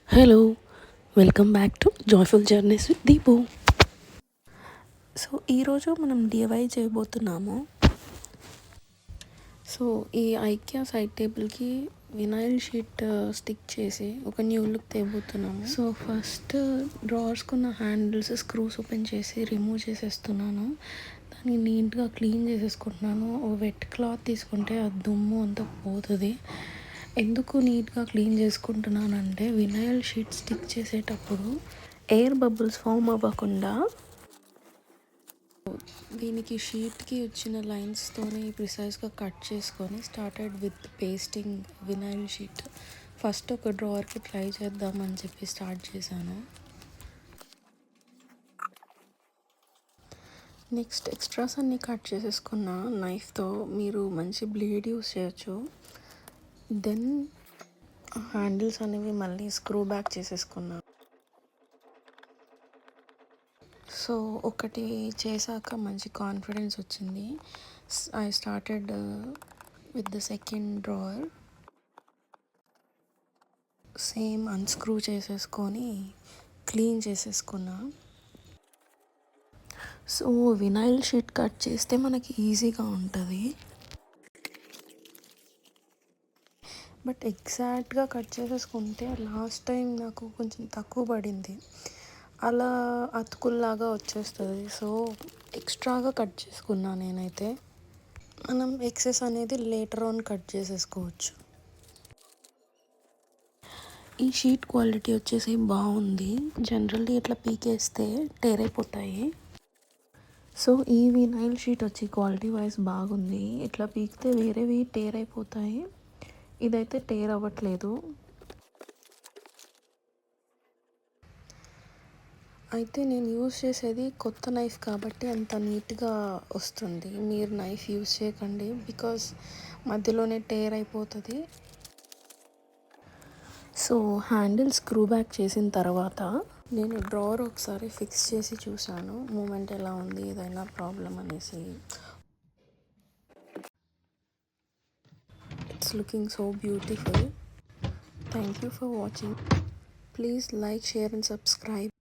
Hello, welcome back to joyful journeys with Deepu. So ఈరోజు మనం DIY చేయబోతున్నాము. సో ఈ ఐక్యా సైడ్ టేబుల్కి వినైల్ షీట్ స్టిక్ చేసి ఒక న్యూ లుక్ తేబోతున్నాము. సో ఫస్ట్ డ్రావర్స్కున్న హ్యాండిల్స్ స్క్రూస్ ఓపెన్ చేసి రిమూవ్ చేసేస్తున్నాను. దాన్ని నీట్గా క్లీన్ చేసేసుకుంటున్నాను. ఒక వెట్ క్లాత్ తీసుకుంటే ఆ దుమ్ము అంతా పోతుంది. ఎందుకు నీట్గా క్లీన్ చేసుకుంటున్నానంటే వినైల్ షీట్ స్టిక్ చేసేటప్పుడు ఎయిర్ బబుల్స్ ఫామ్ అవ్వకుండా దీనికి షీట్కి వచ్చిన లైన్స్తోనే ప్రిసైజ్గా కట్ చేసుకొని started with pasting vinyl sheet. First ఒక డ్రావర్కి ట్రై చేద్దామని చెప్పి స్టార్ట్ చేశాను. నెక్స్ట్ ఎక్స్ట్రాస్ అన్నీ కట్ చేసేసుకున్న నైఫ్తో మీరు మంచి బ్లేడ్ యూస్ చేయొచ్చు. దెన్ హ్యాండిల్స్ అనేవి మళ్ళీ స్క్రూ బ్యాక్ చేసేసుకున్నా. సో ఒకటి చేశాక మంచి కాన్ఫిడెన్స్ వచ్చింది. I started with the second drawer. Same unscrew చేసేసుకొని క్లీన్ చేసేసుకున్నా. సో వినైల్ షీట్ కట్ చేస్తే మనకి ఈజీగా ఉంటుంది. బట్ ఎగ్జాక్ట్గా కట్ చేసేసుకుంటే లాస్ట్ టైం నాకు కొంచెం తక్కువ పడింది, అలా అతుకుల్లాగా వచ్చేస్తుంది. సో ఎక్స్ట్రాగా కట్ చేసుకున్నా నేనైతే. మనం ఎక్సెస్ అనేది లేటర్ ఆన్ కట్ చేసేసుకోవచ్చు. ఈ షీట్ క్వాలిటీ వచ్చేసి బాగుంది. జనరల్లీ ఇట్లా పీకేస్తే టేర్ అయిపోతాయి. సో ఈ వినైల్ షీట్ వచ్చి క్వాలిటీ వైజ్ బాగుంది. ఇట్లా పీకితే వేరేవి టేర్ అయిపోతాయి, ఇదైతే టేర్ అవ్వట్లేదు. అయితే నేను యూజ్ చేసేది కొత్త నైఫ్ కాబట్టి అంత నీట్గా వస్తుంది. మీరు నైఫ్ యూజ్ చేయకండి, బికాస్ మధ్యలోనే టేర్ అయిపోతుంది. సో హ్యాండిల్ స్క్రూ బ్యాక్ చేసిన తర్వాత నేను డ్రావర్ ఒకసారి ఫిక్స్ చేసి చూశాను, మూమెంట్ ఎలా ఉంది, ఏదైనా ప్రాబ్లం అనేసి. It's looking so beautiful. Thank you for watching. Please like, share and subscribe.